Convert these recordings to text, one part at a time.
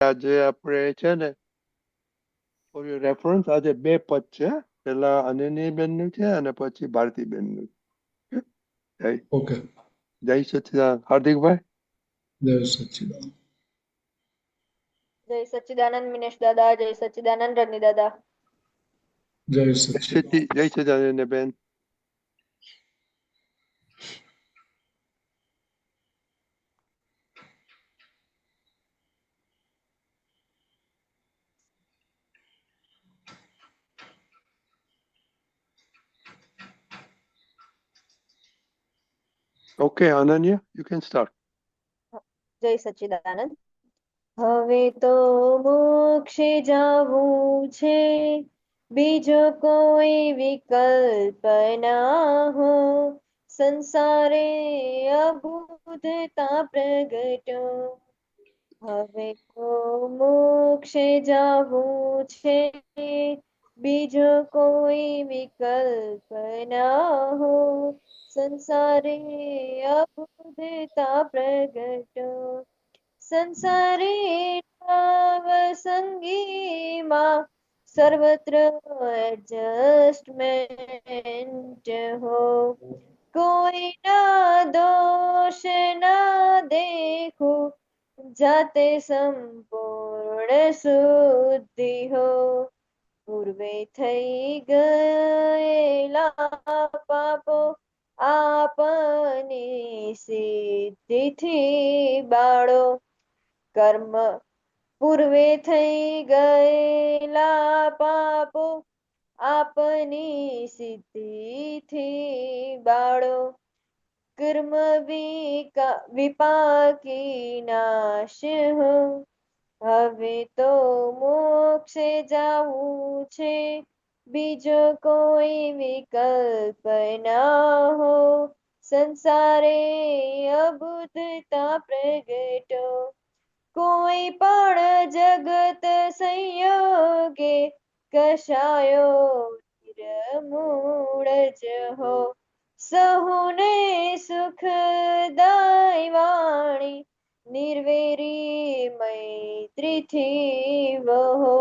આજે આપણે છે ને ફોર યોર રેફરન્સ આજે બે પદ છે. પેલા અનન્ય બેન નું છે અને પછી ભારતી બેન નું. જય ઓકે. જય સચિદાનંદ હાર્દિકભાઈ. જય સચ્ચિદાનંદ. જય સચ્ચિદાનંદ મિનેશ દાદા, જય સચ્ચિદાનંદ રની દાદા. જય સચ્ચિદાનંદ. જય સચિદાનંદ બેન. Okay Ananya, you can start. જય સચ્ચિદાનંદ. હવે તો મોક્ષે જાવું છે, બીજો કોઈ વિકલ્પ ના હો. સંસારે અબુધતા પ્રગટો, હવે તો મોક્ષે જાવું છે, બીજો કોઈ વિકલ્પ ના હો. સંસારે અબુધતા પ્રગટો, સંસારે સંગીમાં સર્વત્ર એડજસ્ટમેન્ટ હો. કોઈના દોષ ના દેખું, જાતે સંપૂર્ણ શુદ્ધિ હો. પૂર્વે થઈ ગયેલા પાપો આપની સિદ્ધિથી બાળો. કર્મ પૂર્વે થઈ ગયેલા પાપો આપની સિદ્ધિથી બાળો. કર્મ વિપાકી નાશ હો, હવે તો મોક્ષે જાવું છે, બીજો કોઈ વિકલ્પ ના હો. સંસારે અબુધતા પ્રગટો, કોઈ પણ જગત સંયોગે કશાયો નિર્મૂળ જ હો. સહુને સુખદાય વાણી, નિર્વેરી મૈત્રીથી વહો.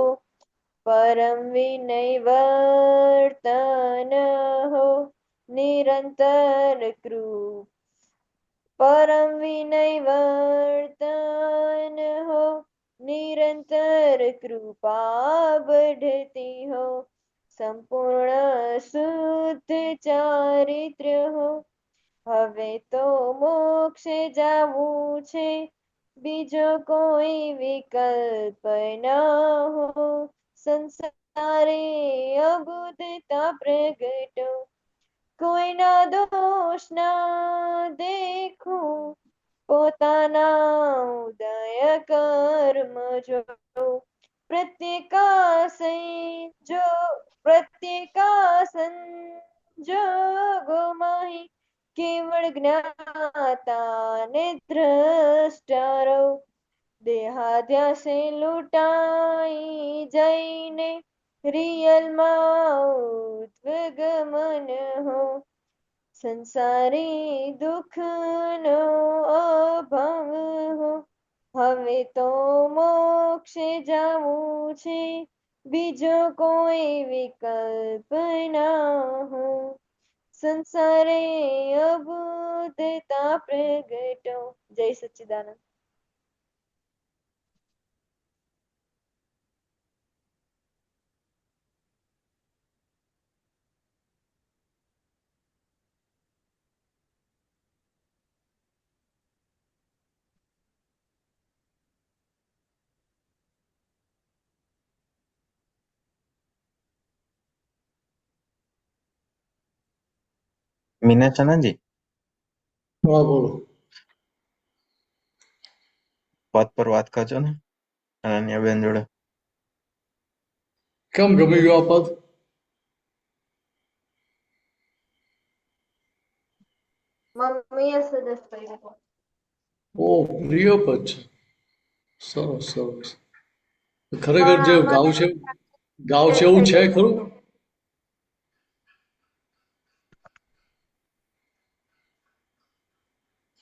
પરમ વિનય વર્તન હો, નિરંતર પરમ વિનય વર્તન હો, નિરંતર કૃપા बढ़ती हो. સંપૂર્ણ શુદ્ધ ચારિત્ર્ય હો, હવે તો મોક્ષે જાવું છે, બીજો કોઈ વિકલ્પ ના હો. સંસારે અબુધતા પ્રગટો, કોઈના દોષ ના દેખું, પોતાના ઉદય કર્મ જો. પ્રત્યેકા સંજોગોમાં કેવળ જ્ઞાતા ને દ્રષ્ટારો. દેહાધ્યાસે લૂંટાઈ જઈને રિયલમાં ઉદ્વગમન હો. સંસારી દુઃખનો અભાવ હો, હવે તો મોક્ષે જાવું છે, બીજો કોઈ વિકલ્પ ના હો. સંસારે અબુધતા પ્રગટો. જય સચ્ચિદાનંદ. મીનાક્ષાનંદ જી, હા બોલો. પદ પર વાત કરજો ને અનન્યાબેન જોડે. કેમ ગમી ગયું આ પદ? મમ્મીએ સજેસ્ટ કર્યું. ઓ પ્રિય પદ છે. સરસ સરસ. ખરેખર જે ગાવ છે એવું છે ખરું?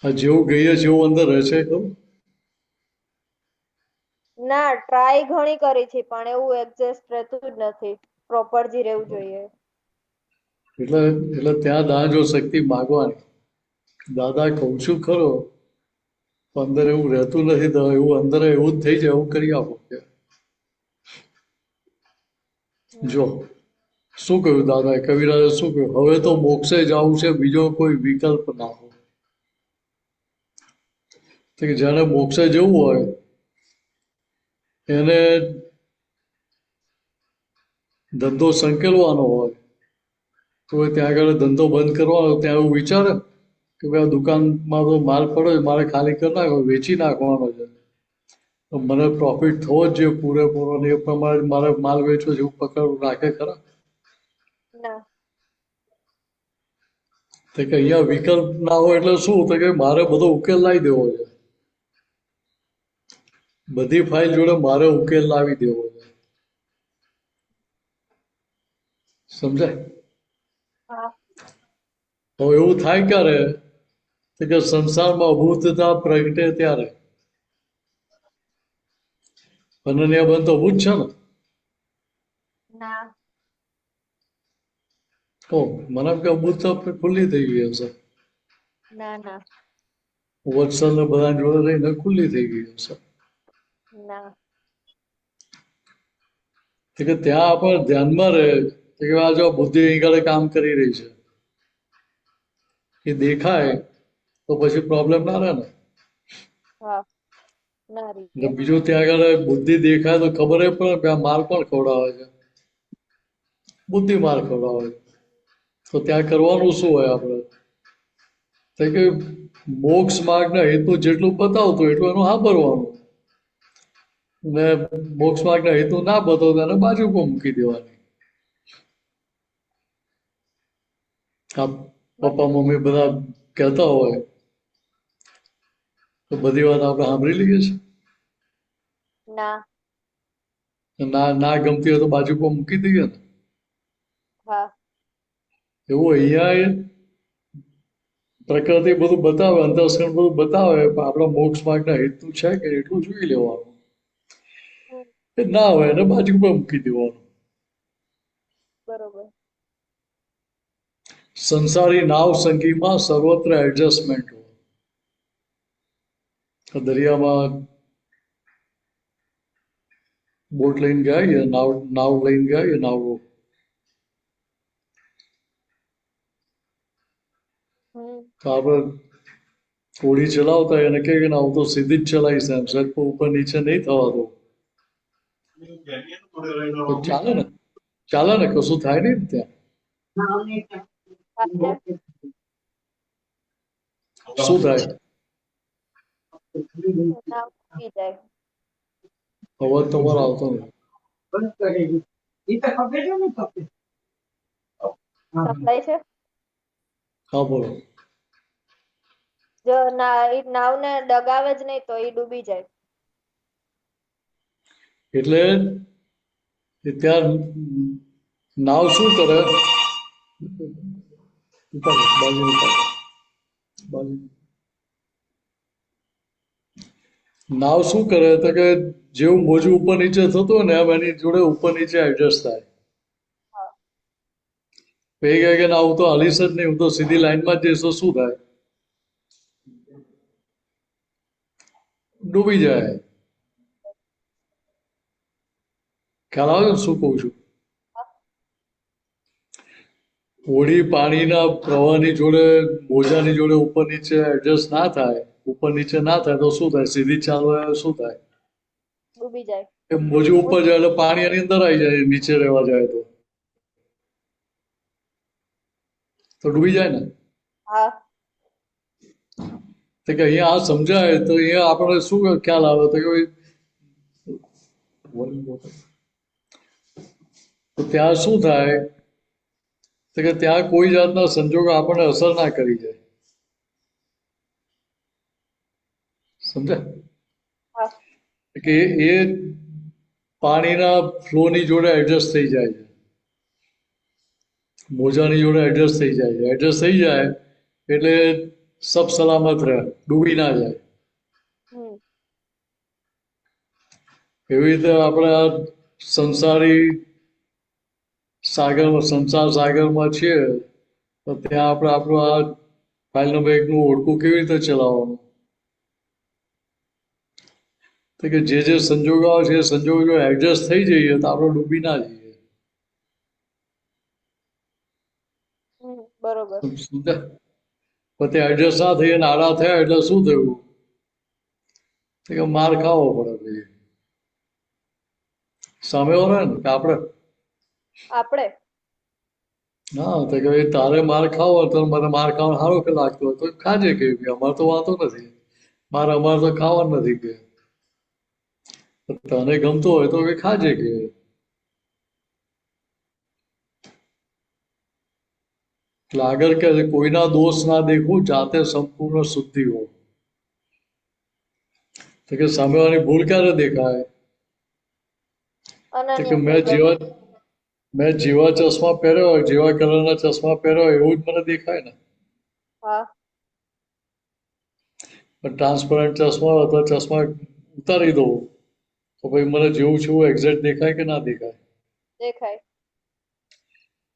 આ જેવું ગઈએ છે એવું અંદર રહે છે ખરું? ના ટ્રાય ઘણી કરી છે પણ એવું એક્ઝેક્ટ રહેતું જ નથી. પ્રોપર જી રહેવું જોઈએ. એટલે ત્યાં દાન જો શક્તિ માગવાની, દાદા કહું છું ખરો, પણ અંદર એવું રહેતું નથી, તો એવું અંદર એવું જ થઈ જાય, એવું કરી આપો કે જો શું કહ્યું દાદાએ, કવિરાજે શું કહ્યું, હવે તો મોક્ષે જવું છે, બીજો કોઈ વિકલ્પ ના હોય. તો કે જેને મોક્ષે જવું હોય એને ધંધો સંકેલવાનો હોય તો એ ત્યાં આગળ ધંધો બંધ કરવાનો, ત્યાં એવું વિચારે કે ભાઈ આ દુકાનમાં તો માલ પડ્યો છે, મારે ખાલી કરી નાખો, વેચી નાખવાનો છે, તો મને પ્રોફિટ થવો જ જોઈએ પૂરેપૂરો, ને એ પ્રમાણે મારે માલ વેચવો છે એવું પકડ રાખે ખરા? ના. તો કે અહીંયા વિકલ્પ ના હોય એટલે શું, તો કે મારે બધો ઉકેલ લાવી દેવો છે, બધી ફાઇલ જોડે મારે ઉકેલ લાવી દેવો છે. સમજાય? હા. હવે એવું થાય ક્યારે, તો કે સંસારમાં અભૂતતા પ્રગટે ત્યારે. અનન્યા બંધ તો અભૂત છે ને? ના. મને એમ કે અભૂતતા ખુલ્લી થઈ ગઈ હશે, ના. ના. વત્સલ ને બધા જોડે રહીને ખુલ્લી થઈ ગઈ હશે. ના. તો કે ત્યાં આપણે ધ્યાનમાં રહે તો કે આ જો બુદ્ધિ અહીં કામ કરી રહી છે એ દેખાય તો પછી પ્રોબ્લેમ ના રહે ને. હા. ના એટલે રીતે. બીજું ત્યાં આગળ બુદ્ધિ દેખાય તો ખબર એ પડે કે આ માલ કોણ ખવડાવે છે, બુદ્ધિ માલ ખવડાવે છે. તો ત્યાં કરવાનું શું હોય આપણે, તો કે મોક્ષ માર્ગના હેતુ જેટલું બતાવતું એટલું એનું સાંભળવાનું, ને મોક્ષ માર્ગના હેતુ ના બતાવતો એને બાજુ પર મૂકી દેવાની. આ પપ્પા મમ્મી બધા કહેતા હોય તો બધી વાત આપણે સાંભળી લઈએ છીએ. ના. ના ના ગમતી હોય તો બાજુ પર મૂકી દઈએ ને. હા. એવું અહીંયા પ્રકૃતિ બધું બતાવે, અંતસ્કરણ બધું બતાવે, પણ આપણા મોક્ષ માર્ગના હેતુ છે કે એટલું જોઈ લેવાનું. એ ના હોય એને બાજુ પર મૂકી દેવાનું. બરોબર. સંસારી નાવ સંગીમાં સર્વત્ર એડજસ્ટમેન્ટ હોય. દરિયામાં બોટ લઈને ગયા, નાવ લઈને ગયા, નાવો તો આપણે હોડી ચલાવતા એને કે નાવ તો સીધી જ ચલાવીશ, એમ સહેજ પણ ઉપર નીચે નહીં થવા દો. તો ચાલે ને, ચાલે ને, કશું થાય નહીં ને ત્યાં. શું થાય? ના મૂકી જાય. અવાજ તમારો આવતો નથી. સંભળાય છે? હા બોલો. જો નાવને ડગાવે જ નહીં તો એ ડૂબી જાય. એટલે ત્યાં નાવ શું કરે, નાવ શું કરે તો કે જેવું મોજું ઉપર નીચે થતું હોય ને એમ એની જોડે ઉપર નીચે એડજસ્ટ થાય. એ કહે કે ના હું તો હલીશ જ નહીં, હું તો સીધી લાઈનમાં જ જઈશ તો શું થાય, ડૂબી જાય. ખ્યાલ આવે ને શું કહું છું? હોડી પાણીના પ્રવાહની જોડે મોજાની જોડે ઉપર નીચે એડજસ્ટ ના થાય, ઉપર નીચે ના થાય તો શું થાય, સીધી ચાલવા શું થાય, ડૂબી જાય. એ મોજું ઉપર જાય એટલે પાણી એની અંદર આવી જાય, નીચે રહેવા જાય તો ડૂબી જાય ને. હા. તો કે અહીંયા આ સમજાય તો અહીંયા આપણે શું ખ્યાલ આવે તો કે તો ત્યાં શું થાય તો કે ત્યાં કોઈ જાતના સંજોગો આપણને અસર ના કરી જાય. સમજાય કે એ પાણીના ફ્લોની જોડે એડજસ્ટ થઈ જાય છે, મોજાની જોડે એડજસ્ટ થઈ જાય છે. એડજસ્ટ થઈ જાય એટલે સબ સલામત રહે, ડૂબી ના જાય. એવી રીતે આપણે આ સંસારી સાગરમાં સંસાર સાગરમાં છીએ તો ત્યાં આપણે આપણું આ ફાઇલ નંબર એકનું ઓળખું કેવી રીતે ચલાવવાનું? તો કે જે સંજોગો આવે છે એ સંજોગો જો એડજસ્ટ થઈ જઈએ તો આપણે ડૂબી ના જઈએ. બરોબર. સમજ્યા? પછી એડજસ્ટ ના થઈએ ને આડા થયા એટલે શું થયું? તો કે માર ખાવો પડે પછી. સામે વાળો ને કે આપણે આપણે હા તો કે ભાઈ તારે માર ખાવો હોય તો મને માર ખાવાનું સારું કે લાગતું હોય તો ખાજે કે અમારે તો વાંધો નથી. અમારે તો ખાવાનું નથી કે તને ગમતું હોય તો કે ખાજે કે. એટલે આગળ કે છે કોઈના દોષ ના દેખું જાતે સંપૂર્ણ શુદ્ધિ હો. તો કે સામેવાળી ભૂલ ક્યારે દેખાય? તો અનન્ય કે થઈ જાય. મેં જેવા ચશ્મા પહેર્યા હોય જેવા કલરના ચશ્મા પહેર્યા હોય એવું જ મને દેખાય ને. હા પણ ટ્રાન્સપરન્ટ ચશ્મા હોય તો ચશ્મા ઉતારી દઉં તો ભાઈ મને જેવું છે એવું એક્ઝેક્ટ દેખાય કે ના દેખાય? દેખાય.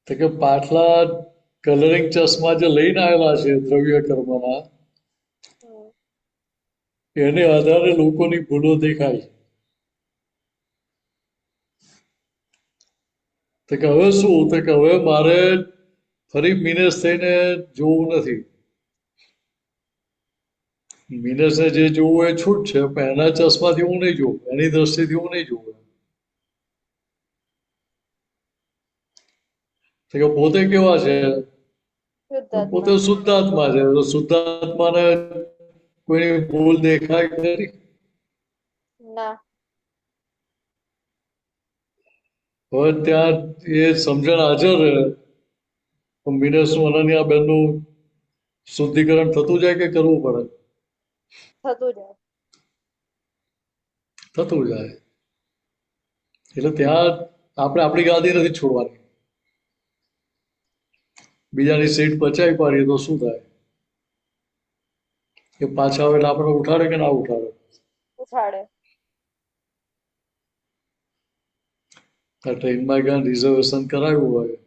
તો કે પાછલા કલરિંગ ચશ્મા જે લઈને આવેલા છે દ્રવ્ય કર્મના હમ. એને આધારે લોકોની ભૂલો દેખાય. તો કે હવે શું? તો કે હવે મારે ફરી મિનેસ થઈને જોવું નથી. મિનેસને જે જોવું એ છૂટ છે પણ એના ચશ્માથી હું નહીં જોઉં, એની દ્રષ્ટિથી હું નહીં જોઉં. તો કે પોતે કેવા છે? પોતે શુદ્ધાત્મા. શુદ્ધાત્મા છે. તો શુદ્ધાત્માને કોઈની ભૂલ દેખાય ખરી? ના. હવે ત્યાં એ સમજણ હાજર રહે તો મિનેસનું અનન્યા બેનનું શુદ્ધિકરણ થતું જાય કે કરવું પડે? થતું જાય. થતું જાય. એટલે ત્યાં આપણે આપણી ગાદી નથી છોડવાની. બીજાની સીટ પચાવી પાડીએ તો શું થાય? એ પાછા આવે એટલે આપણે ઉઠાડે કે ના ઉઠાડે? ઉઠાડે. આ ટ્રેનમાં ક્યાં રિઝર્વેશન કરાવ્યું હોય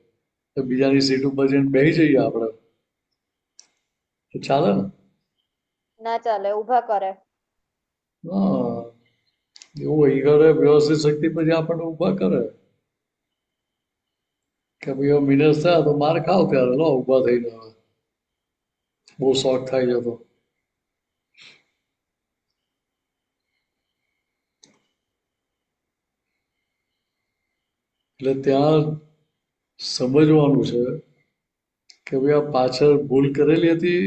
તો બીજાની સીટ ઉપર જઈને બેસી જઈએ આપણે તો ચાલે ને? ના ચાલે, ઊભા કરે. હા એવું અહીં કરે વ્યવસ્થિત શક્તિ પછી આપણને ઊભા કરે કે ભાઈ હવે મિનસ થયા તો માર ખાવ ત્યારે લો ઊભા થઈને. બહુ શોખ થાય છે તો એટલે ત્યાં સમજવાનું છે કે ભાઈ આ પાછળ ભૂલ કરેલી હતી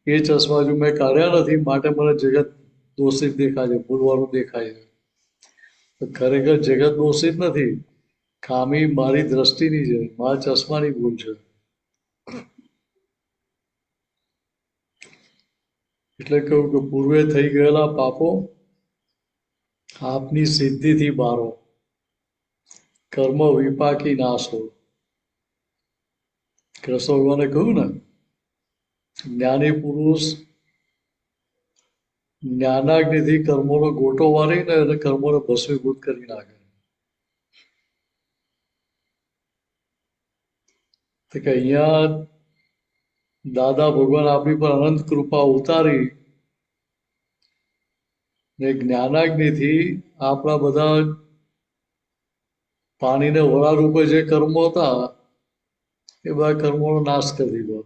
એ ચશ્મા હજુ મેં કાઢ્યા નથી માટે મને જગત દોષિત દેખાય છે, ભૂલવાળું દેખાય છે. તો ખરેખર જગત દોષિત નથી, ખામી મારી દ્રષ્ટિની છે, મારા ચશ્માની ભૂલ છે. એટલે કહ્યું કે પૂર્વે થઈ ગયેલા પાપો આપની સિદ્ધિથી બારો, કર્મ વિપાકી નાશો. કૃષ્ણ ભગવાને કહ્યું ને જ્ઞાની પુરુષ જ્ઞાનાગ્નિથી કર્મોનો ગોટો વાળીને અને કર્મોને ભસ્મીભૂત કરી નાખે. તો કે અહીંયા દાદા ભગવાન આપણી પર અનંત કૃપા ઉતારી ને જ્ઞાનાગ્નિથી આપણા બધા પાણીને વડા રૂપે જે કર્મો હતા એ બધા કર્મોનો નાશ કરી દીધો.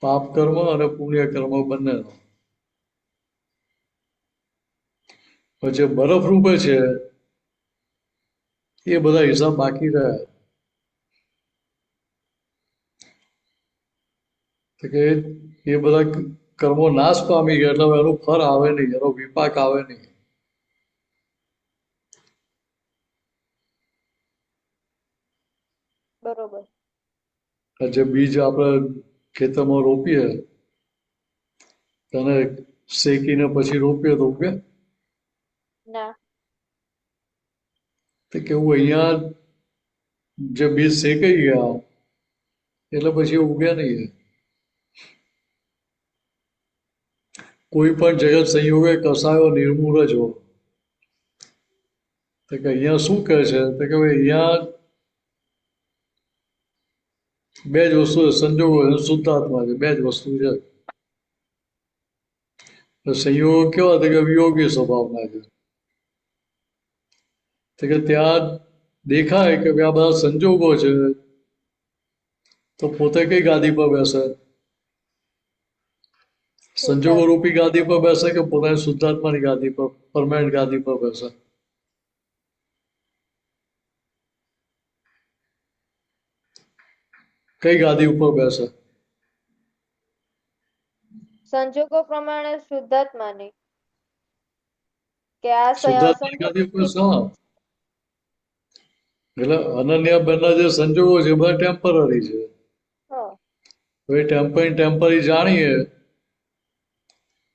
પાપ કર્મ અને પુણ્ય કર્મ બંનેનો. જે બરફ રૂપે છે એ બધા હિસાબ બાકી રહ્યા. કે એ બધા કર્મો નાશ પામી ગયા એટલે એનું ફળ આવે નહીં, એનો વિપાક આવે નહીં. બરોબર. જે બીજ આપણે ખેતરમાં રોપીએ તેને શેકીને પછી રોપીએ તો ઉગે? ના. તો કેવું અહીંયા જે બીજ શેકાઈ ગયા એટલે પછી ઉગ્યા નહીં. કોઈ પણ જગત સંયોગે કસાયો નિર્મૂળ જ હો. તો કે અહીંયા શું કહે છે તો કે ભાઈ અહીંયા બે જ વસ્તુ છે, સંજોગો અને શુદ્ધાત્મા છે, બે જ વસ્તુ છે. તો સંયોગો કેવા તો કે વિયોગી સ્વભાવના છે. તો કે ત્યાં દેખાય કે ભાઈ આ બધા સંજોગો છે, તો પોતે કઈ ગાદી પર બેસે? સંજોગો રૂપી ગાદી પર બેસે કે પોતાની શુદ્ધાત્માની ગાદી પર, પરમાનન્ટ ગાદી પર બેસે? કઈ ગાદી ઉપર બેસે? સંજોગો પ્રમાણે શુદ્ધાત્માની કે આ શુદ્ધાત્માની ગાદી ઉપર હા. એટલે અનન્યા બેનના જે સંજોગો છે એ બધા ટેમ્પરરી છે. હા હવે ટેમ્પરરી જાણીએ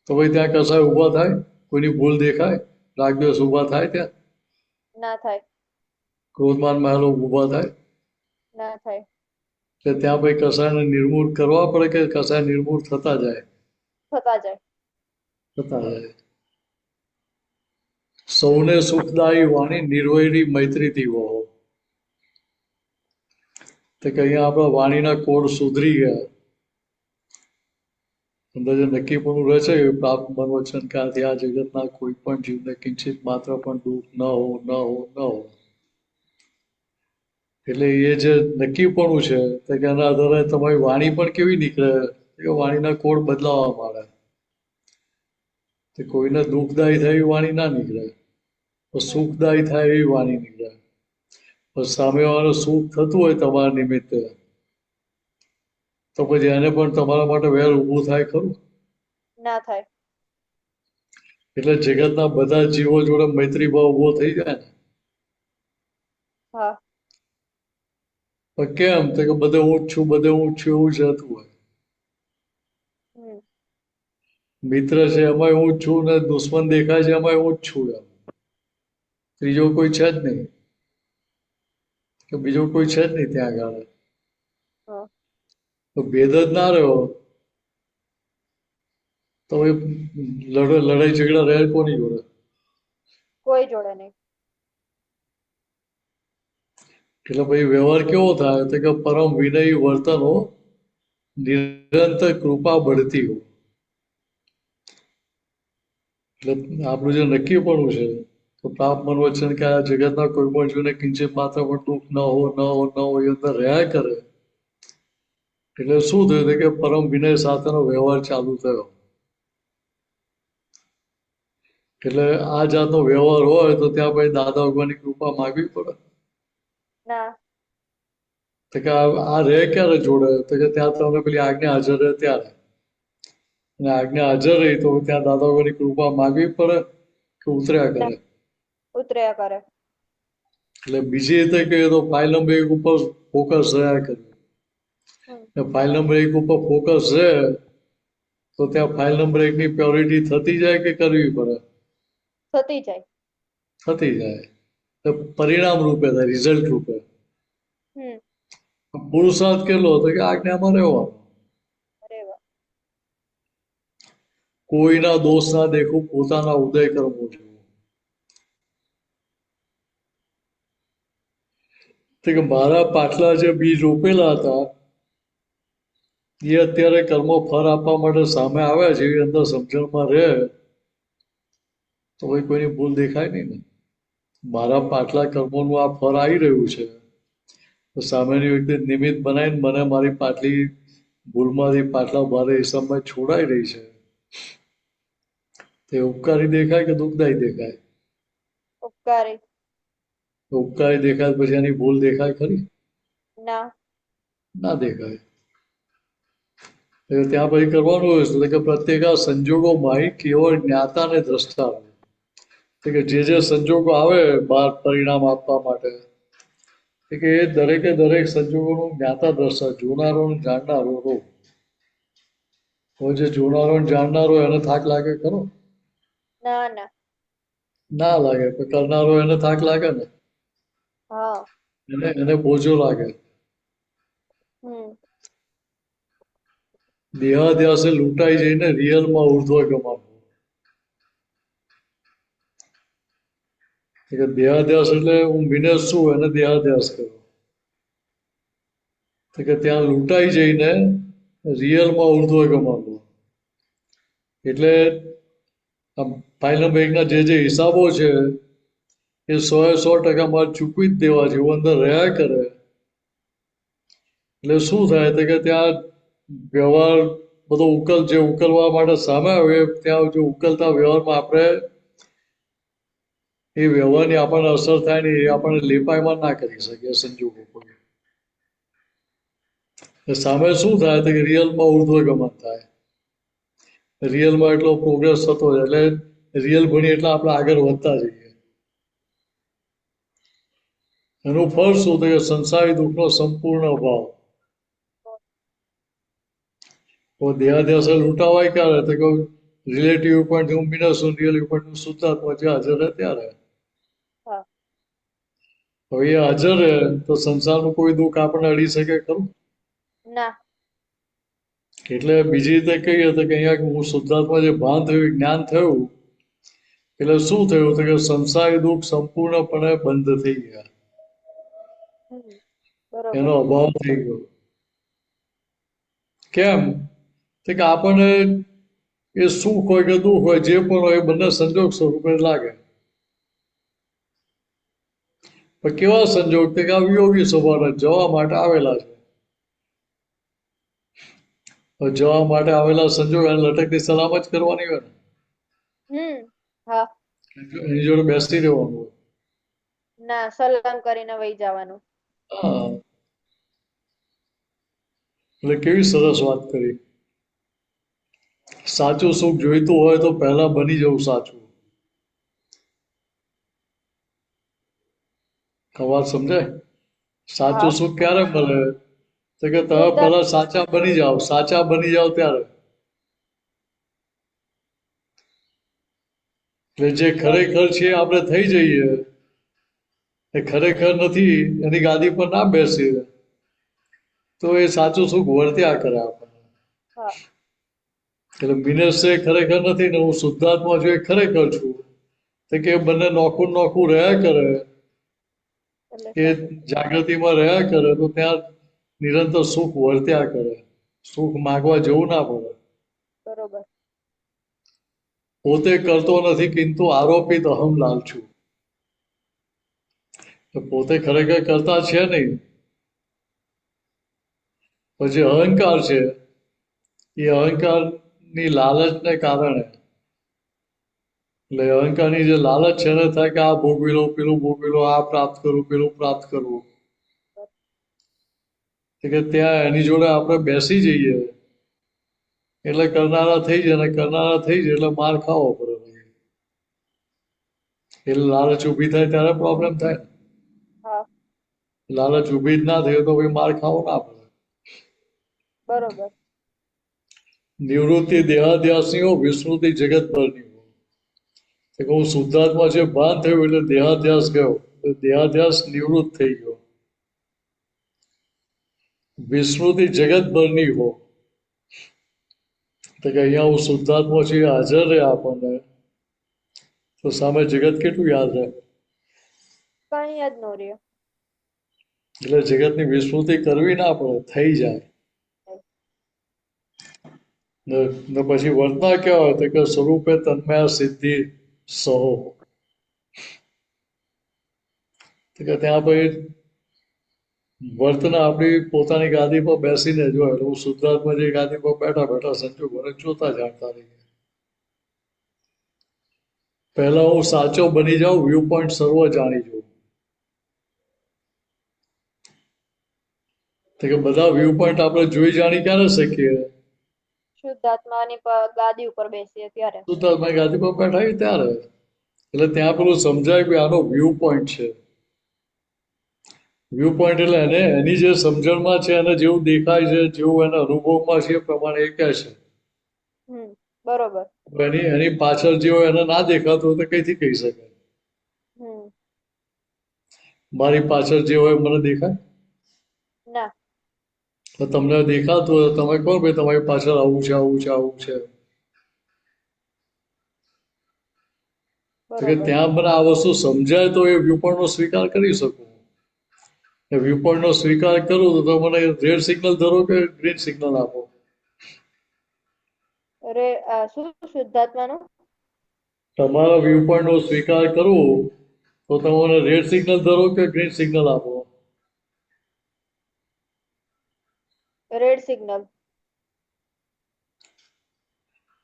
તો ભાઈ ત્યાં કસાય ઊભા થાય, કોઈની ભૂલ દેખાય, રાગદ્વેષ ઊભા થાય, ત્યાં ના થાય, ક્રોધમાન મહેલો ઊભા થાય, ના થાય. એટલે ત્યાં ભાઈ કસાયને નિર્મૂળ કરવા પડે કે કસાય નિર્મૂળ થતા જાય? થતા જાય. થતા જાય. સૌને સુખદાયી વાણી નિર્વૈરી મૈત્રીથી વહો. તો કે અહીંયા આપણા વાણીના કોડ સુધરી ગયા. અંદર જે નક્કીપણું રહે છે એ પ્રાપ્ત મન વચન કાયાથી આ જગતના કોઈ પણ જીવને કિંચિત માત્ર પણ દુઃખ ન હો, ન હો, ન હો. એટલે એ જે નક્કીપણું છે તો કે એના આધારે તમારી વાણી પણ કેવી નીકળે કે વાણીના કોડ બદલાવા માંડે. તો કોઈને દુઃખદાયી થાય એવી વાણી ના નીકળે, તો સુખદાયી થાય એવી વાણી નીકળે. પણ સામેવાળાને સુખ થતું હોય તમારા નિમિત્તે તો પછી એને પણ તમારા માટે વેર ઊભું થાય ખરું? ના થાય. એટલે જગતના બધા જીવો જોડે મૈત્રી ભાવ ઊભો થઈ જાય ને. હા પણ કેમ તો કે બધે હું જ છું, બધે હું જ છું એવું જતું હોય. હમ મિત્ર છે એમાંય હું જ છું ને દુશ્મન દેખાય છે એમાંય હું જ છું. એમ ત્રીજો કોઈ છે જ નહીં, કે બીજો કોઈ છે જ નહીં ત્યાં આગળ. હા તો ભેદ જ ના રહ્યો તો એ લડાઈ ઝઘડા રહે કોની જોડે? કોઈ જોડે નહીં. એટલે ભાઈ વ્યવહાર કેવો થાય તો કે પરમ વિનયી વર્તન હો, નિરંતર કૃપા બઢતી હો. એટલે આપણું જે નક્કીપણું છે તો પ્રાપ્ત મન વચન કે આ જગતના કોઈ પણ જીવને કિંચિત માત્ર પણ દુઃખ ન હો, ન હો, ન હો એ અંદર રહ્યા કરે. એટલે શું થયું કે પરમ વિનય સાથેનો વ્યવહાર ચાલુ થયો. એટલે આ જાતનો વ્યવહાર હોય તો ત્યાં ભાઈ દાદા ભગવાનની કૃપા માગવી પડે. ના તો કે આ રહે ક્યારે જોડે તો કે ત્યાં તમને પેલી આજ્ઞા હાજર રહે ત્યારે. અને આજ્ઞા હાજર રહી તો ત્યાં દાદા ભગવાનની કૃપા માગવી પડે કે ઉતર્યા કરે? ઉતર્યા કરે. એટલે બીજી રીતે કહીએ તો ફાઇલ નંબર 1 ઉપર ફોકસ રહ્યા કરે. ફાઇલ નંબર 1 ઉપર ફોકસ રહે તો ત્યાં ફાઇલ નંબર 1 ની પ્યોરિટી થતી જાય કે કરવી પડે? થતી જાય. થતી જાય. તો પરિણામ રૂપે થાય, રિઝલ્ટ રૂપે. હમ પુરુષાર્થ કેટલો હતો કે આજ્ઞામાં રહેવાનો. અરે વાહ. કોઈના દોષ ના દેખું, પોતાના ઉદય કરવો જોવું. તો કે મારા પાછલા જે બીજ રોપેલા હતા એ અત્યારે કર્મો ફળ આપવા માટે સામે આવ્યા છે. એવી અંદર સમજણમાં રહે તો ભાઈ કોઈની ભૂલ દેખાય નહીં ને. મારા પાછલા કર્મોનું આ ફળ આવી રહ્યું છે તો સામેની વ્યક્તિ નિમિત્ત બનાવીને મને મારી પાટલી ભૂલમાંથી પાટલા ભારે હિસાબમાં છોડાઈ રહી છે. તે ઉપકારી દેખાય કે દુઃખદાયી દેખાય? ઉપકારી. ઉપકારી દેખાય પછી એની ભૂલ દેખાય ખરી? ના ના દેખાય. ત્યાં પછી કરવાનું હોય છે કે પ્રત્યેક સંજોગોમાં કેવળ જ્ઞાતા અને દ્રષ્ટા. કે જે સંજોગો આવે બહાર પરિણામ આપવા માટે કે એ દરેકે દરેક સંજોગોનું જ્ઞાતા દ્રષ્ટા, જોનારો અને જાણનારો રહો. જે જોનારો અને જાણનારો એને થાક લાગે ખરો? ના ના ના લાગે. પણ કરનારો એને થાક લાગે ને, હા એને બોજો લાગે. હમ દેહાધ્યાસે લૂંટાઈ જઈને રિયલમાં ઉર્ધ્વ ગમાવો. કે દેહાધ્યાસ એટલે હું મિનેશ છું એને દેહાધ્યાસ કર્યો. તો કે ત્યાં લૂંટાઈ જઈને રિયલમાં ઉર્ધ્વગમન લો. એટલે આ ફાઇનલ બેંકના જે હિસાબો છે એ 100% મારે ચૂકવી જ દેવા છે એવું અંદર રહ્યા કરે. એટલે શું થાય તો કે ત્યાં વ્યવહાર બધો જે ઉકલવા માટે સામે આવે ત્યાં જો ઉકલતા વ્યવહારમાં આપણે એ વ્યવહારની આપણને અસર થાય ને એ આપણને લેપાયમાં ના કરી શકીએ સંજોગો કોઈ. સામે શું થાય તો કે રિયલમાં ઉર્ધ્વગમન થાય. રિયલમાં એટલો પ્રોગ્રેસ થતો જાય એટલે રિયલ ભણીએ એટલે આપણે આગળ વધતા જઈએ. એનું ફળ શું તો કે સંસારી દુઃખનો સંપૂર્ણ અભાવ. તો દેહાધ્યાસે લૂંટાવાય ક્યારે તો કે રિલેટિવ પોઈન્ટ હું મિનસ રિયલ પોઈન્ટ શુદ્ધાત્મા જે હાજર રહે ત્યારે. હા. હવે એ હાજર રહે તો સંસારનું કોઈ દુઃખ આપણને અડી શકે ખરું? ના. એટલે બીજી રીતે કહીએ તો કે અહીંયા હું શુદ્ધાત્મા જે ભાન થયું જ્ઞાન થયું એટલે શું થયું તો કે સંસારી દુઃખ સંપૂર્ણપણે બંધ થઈ ગયા. બરોબર. એનો અભાવ થઈ ગયો. કેમ તો કે આપણને એ સુખ હોય કે દુઃખ હોય જે પણ હોય એ બંને સંજોગ સ્વરૂપે લાગે. પણ કેવા સંજોગ કે આ વિયોગી સ્વભાવના જવા માટે આવેલા છે. જવા માટે આવેલા સંજોગ અને લટકતી સલામ જ કરવાની હોય ને. હા. એની જોડે બેસી રહેવાનું હોય. ના, સલામ કરીને વહી જવાનું. હા. એટલે કેવી સરસ વાત કરી. સાચું સુખ જોઈતું હોય તો પહેલા બની જવું સાચું. વાત સમજાય? સાચું સુખ ક્યારે મળે તો કે તમે પહેલા સાચા બની જાઓ. સાચા બની જાઓ ત્યારે. એટલે જે ખરેખર છે આપણે થઈ જઈએ એ ખરેખર નથી એની ગાદી પર ના બેસીએ તો એ સાચું સુખ વર્ત્યા કરે આપણને. એટલે મિનેશ એ ખરેખર નથી ને હું શુદ્ધાત્મા છું એ ખરેખર છું તો કે બંને નોખું નોખું રહ્યા કરે એ જાગૃતિમાં રહ્યા કરે તો ત્યાં નિરંતર સુખ વર્ત્યા કરે. સુખ માગવા જવું ના પડે. બરોબર. પોતે કરતો નથી કિંતુ આરોપિત અહમ લાલ છું. પોતે ખરેખર કરતા છે નહીં. પછી અહંકાર છે એ અહંકારની લાલચને કારણે એટલે અહંકારની જે લાલચ છે ને થાય કે આ ભોગવી લો પેલું ભોગવી લો આ પ્રાપ્ત કરવું પેલું પ્રાપ્ત કરવું કે ત્યાં એની જોડે આપણે બેસી જઈએ એટલે કરનારા થઈ જાય ને કરનારા થઈ જાય એટલે માર ખાવો પડે. એટલે લાલચ ઊભી થાય ત્યારે પ્રોબ્લેમ થાય. લાલચ ઊભી જ ના થાય તો ભાઈ માર ખાવો ના પડે. બરોબર. નિવૃત્તિ દેહાધ્યાસની હો વિસ્મૃતિ જગત પરની હો. હું શુદ્ધાત્મા જે ભાન થયું એટલે દેહાધ્યાસ ગયો દેહાધ્યાસ નિવૃત્ત થઈ ગયો. વિસ્મૃતિ જગત ભરની હો તો કે અહીંયા હું શુદ્ધાત્મા છું હાજર રહે આપણને તો સામે જગત કેટલું યાદ રહે? કઈ જ ન રહ્યો. એટલે જગતની વિસ્મૃતિ કરવી ના પડે થઈ જાય. ને પછી વર્તના કેવા હોય તો કે સ્વરૂપે તન્મયા સિદ્ધિ સહો તો કે ત્યાં ભાઈ વર્તના આપણી પોતાની ગાદી પર બેસીને જોય એટલે હું શુદ્ધાત્મા જે ગાદી પર બેઠા બેઠા સંજોગોને જોતા જાણતા રહીએ. પહેલા હું સાચો બની જાઉં વ્યૂ પોઈન્ટ સર્વ જાણી જોઉં. તો કે બધા વ્યૂ પોઈન્ટ આપણે જોઈ જાણી ક્યારે શકીએ? શુદ્ધાત્માની ગાદી ઉપર બેસીએ ત્યારે. શુદ્ધાત્માની ગાદી પર બેઠા ત્યારે એટલે ત્યાં પેલું સમજાય કે આનો વ્યૂ પોઈન્ટ છે. વ્યૂ પોઈન્ટ એટલે એને એની જે સમજણમાં છે એને જેવું દેખાય છે જેવું એના અનુભવમાં છે એ પ્રમાણે એ કહે છે. બરોબર. એની પાછળ જે હોય એને ના દેખાતું હોય તો કઈથી કહી શકે? મારી પાછળ જે હોય મને દેખાય? ના. તો તમને દેખાતું હોય તમે કહો ભાઈ તમારી પાછળ આવું છે આવું છે આવું છે. તો કે બરોબર ત્યાં મને આ વસ્તુ સમજાય તો એ વ્યૂપોઈન્ટનો સ્વીકાર કરી શકું. એ વ્યૂપોઈન્ટનો સ્વીકાર કરું તો મને રેડ સિગ્નલ ધરો કે ગ્રીન સિગ્નલ આપો. શું શુદ્ધાત્માનું? તમારા વ્યૂપોઈન્ટનો સ્વીકાર કરું તો તમે રેડ સિગ્નલ ધરો કે ગ્રીન સિગ્નલ આપો. Red signal.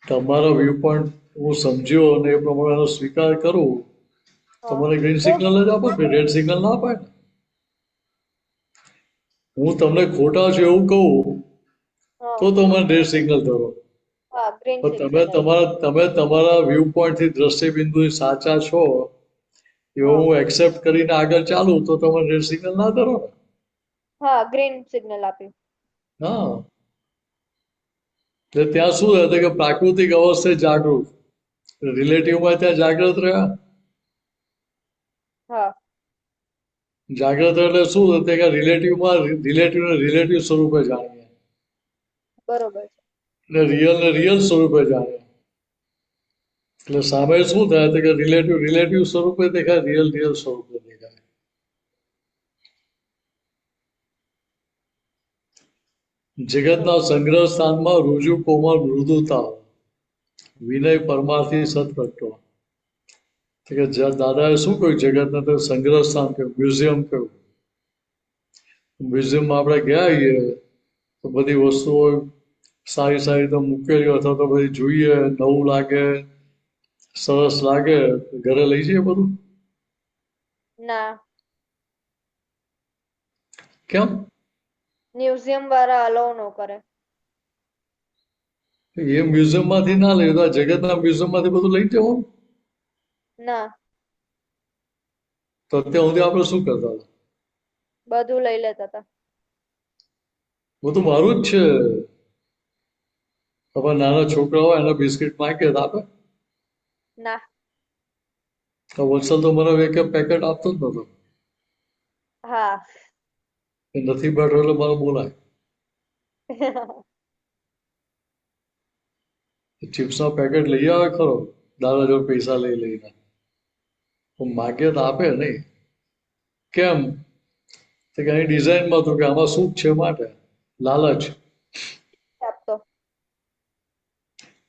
તમારા વ્યૂ પોઈન્ટ હું સમજ્યો અને એ પ્રમાણેનો સ્વીકાર કરું તો હા મને ગ્રીન સિગ્નલ જ આપો કે રેડ સિગ્નલ ના અપાય ને. હું તમને ખોટા છે એવું કહું હા તો તમે રેડ સિગ્નલ ધરો. હા ગ્રીન પણ સિગ્નલ. તમે તમારા વ્યૂ પોઈન્ટ થી દ્રષ્ટિબિંદુ સાચા છો એવું હા હું એક્સેપ્ટ કરીને આગળ ચાલું તો તમે રેડ સિગ્નલ ના ધરો ને. હા ગ્રીન સિગ્નલ આપ્યું. હા, એટલે ત્યાં શું હતું કે પ્રાકૃતિક અવસ્થે જાગૃત, રિલેટિવમાં ત્યાં જાગ્રત રહ્યા. હા જાગ્રત એટલે શું હતું કે રિલેટિવમાં રિલેટિવને રિલેટિવ સ્વરૂપે જાણીએ બરોબર છે. એટલે રિયલને રિયલ સ્વરૂપે જાણીએ. એટલે સામે શું થાય તો કે રિલેટિવ રિલેટિવ સ્વરૂપે દેખાય, રિયલ રિયલ સ્વરૂપે દેખાય. જગતના સંગ્રહ સ્થાનમાં રુજુ કોમળ મૃદુતા, વિનય પરમાર્થી સત્પ્રગટો. કે દાદાએ શું કહ્યું જગતને તો સંગ્રહ સ્થાન કહ્યું, મ્યુઝિયમ કહ્યું. મ્યુઝિયમમાં આપણે ગયા હોઈએ તો બધી વસ્તુઓ સારી સારી રીતે મૂકેલી અથવા તો બધી જોઈએ, નવું લાગે, સરસ લાગે, ઘરે લઈ જઈએ બધું. ના, કેમ? મ્યુઝિયમ વાળા અલાઉ ન કરે. એ મ્યુઝિયમમાંથી ના લઈ તો આ જગતના મ્યુઝિયમમાંથી બધું લઈ જવાનું. ના, તો અત્યાર સુધી આપણે શું કરતા હતા? બધું લઈ લેતા હતા. બધું મારું જ છે. હવે નાના છોકરા હોય એને બિસ્કિટ માંગે તો આપે. ના. વત્સલ તો મને એક પેકેટ આપતો જ નતો. હા. એ નથી બેઠો એટલે મને બોલાય. ચિપ્સના પેકેટ લઈ આવે ખરો દાદા જોડે પૈસા લઈ લઈને. માગે તો આપે નહીં. કેમ? તો કે એની ડિઝાઇનમાં હતું કે આમાં સુખ છે માટે લાલચ. આપતો.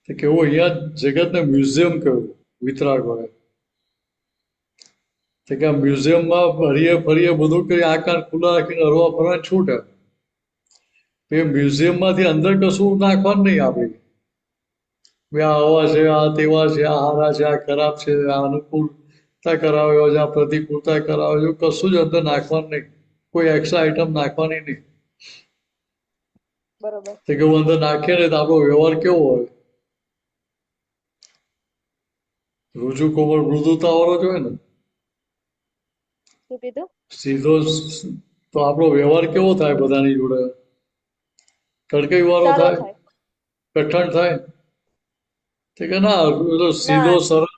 કે હું અહીંયા જગતને મ્યુઝિયમ કહ્યું વિતરાગ વડે. તો કે આ મ્યુઝિયમમાં ફરીએ ફરીએ બધું કરી આ કાન ખુલ્લા રાખીને હરવા ફરવા છૂટે. એ મ્યુઝિયમમાંથી અંદર કશું નાખવાનું નહીં આપણે. આ આવા છે, આ તેવા છે, આ હારા છે, આ ખરાબ છે, આ અનુકૂળતા કરાવ્યો છે, આ પ્રતિકૂળતા કરાવે છે, કશું જ અંદર નાખવાનું નહીં. કોઈ એક્સ્ટ્રા આઈટમ નાખવાની નહીં. બરોબર. તો કે હું અંદર નાખીએ ને તો આપણો વ્યવહાર કેવો હોય? રુજુ કોમળ મૃદુતા વાળો જ હોય ને. શું કીધું? સીધો તો આપણો વ્યવહાર કેવો થાય બધાની જોડે? કડકાઈ વાળો સારો થાય, થાય. કઠણ થાય. તો કે ના, સીધો ના. સરળ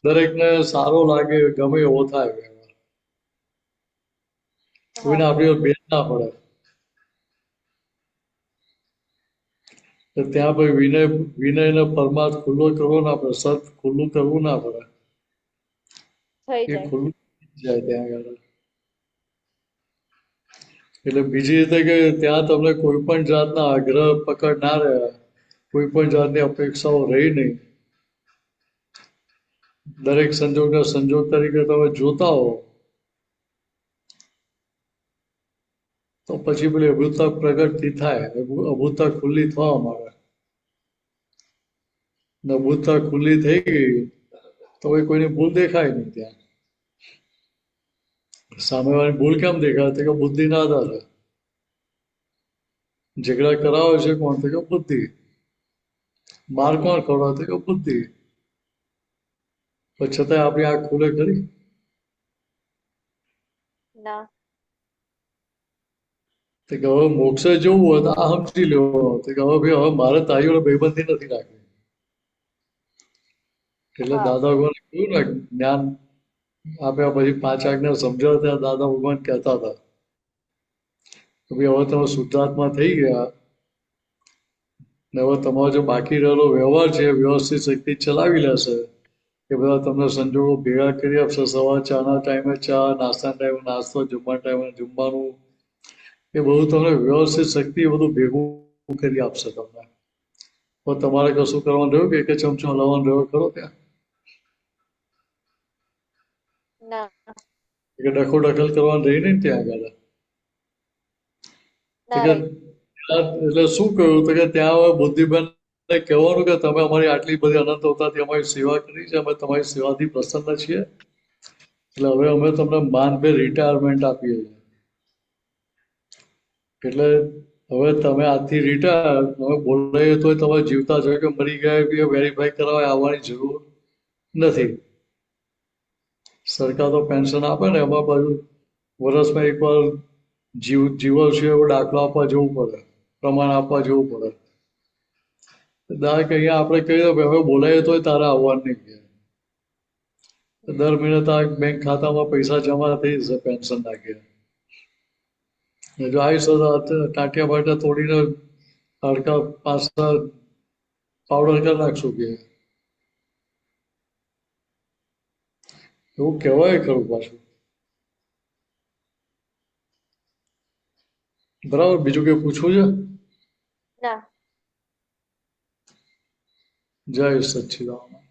દરેકને સારો લાગે ગમે એવો થાય વ્યવહાર. હા કોઈને આપણી ભેદ ના પડે. તો ત્યાં ભાઈ વિનયને પરમાર્થ ખુલ્લો કરવો ના પડે, સત ખુલ્લું કરવું ના પડે. થઈ એ જાય. ખુલ્લું જાય ત્યાં આગળ. એટલે બીજી રીતે કે ત્યાં તમને કોઈ પણ જાતના આગ્રહ પકડ ના રહે, કોઈ પણ જાતની અપેક્ષાઓ રહી નહીં. દરેક સંજોગના સંજોગ તરીકે તમે જોતા હો તો પછી પેલી અભૂતતા પ્રગટતી થાય, અભૂતતા ખુલ્લી થવા માંડે. અભૂતતા ખુલ્લી થઈ ગઈ તો ભાઈ કોઈની ભૂલ દેખાય નહીં ત્યાં. સામેવાળી ભૂલ કેમ દેખાય? તો કે બુદ્ધિના આધારે. ઝઘડા કરાવે છે કોણ? તો કે બુદ્ધિ. માર કોણ ખવડાવે? તો કે બુદ્ધિ. પણ છતાંય આપણી આંખ ખુલે ખરી? ના. તો કે હવે મોક્ષે જવું હોય તો આ સમજી લેવાનું. તો કે હવે ભાઈ હવે મારે તારી જોડે ભાઈબંધી નથી રાખવી. એટલે હા દાદા ભગવાને કહ્યું ને જ્ઞાન આપ્યા પછી 5 આજ્ઞા સમજાવતા ત્યાં દાદા ભગવાન કહેતા હતા કે ભાઈ હવે તમે શુદ્ધાત્મા થઈ ગયા ને હવે તમારો જે બાકી રહેલો વ્યવહાર છે એ વ્યવસ્થિત શક્તિ ચલાવી લેશે એ બધા તમને સંજોગો ભેગા કરી આપશે. સવાર ચાના ટાઈમે ચા, નાસ્તાના ટાઈમે નાસ્તો, જમવાના ટાઈમે જમવાનું, એ બધું તમને વ્યવસ્થિત શક્તિ એ બધું ભેગું કરી આપશે તમને. તો તમારે કશું કરવાનું રહ્યું કે એક જ ચમચો હલાવવાનું રહ્યો ખરો ત્યાં? ના કે ડખો ડખલ કરવાનું રહી નહીં ત્યાં આગળ? તો ના કે રહી. એટલે શું કહ્યું તો કે ત્યાં હવે બુદ્ધિબેન કહેવાનું કે તમે અમારી આટલી બધી અનંત અવતારથી અમારી સેવા કરી છે, અમે તમારી સેવાથી પ્રસન્ન છીએ, એટલે હવે અમે તમને માનભેર રિટાયરમેન્ટ આપીએ છીએ. એટલે હવે તમે આજથી રિટાયર, તમે બોલાવીએ તોય તમે જીવતા છો કે મરી ગયા એ વેરીફાઈ કરવા આવવાની જરૂર નથી. સરકાર તો પેન્શન આપે ને, એમાં પાછું વર્ષમાં એકવાર જીવો છે એવો દાખલો આપવા જવું પડે, પ્રમાણ આપવા જવું પડે. દાખલા કે અહીંયા આપણે કહીએ કે હવે બોલાવીએ તોય તારે આવવાનું નહીં કે દર મહિને તારા બેંક ખાતામાં પૈસા જમા થઈ જશે પેન્શન નાખે. જો આવીશ તો ટાંટિયા બાટિયા તોડીને હાડકા પાછા પાવડર કરી નાખશું કે એવું કહેવાય ખરું પાછું. બરાબર, બીજું કઈ પૂછવું છે? ના જય સચ્ચિદાનંદ.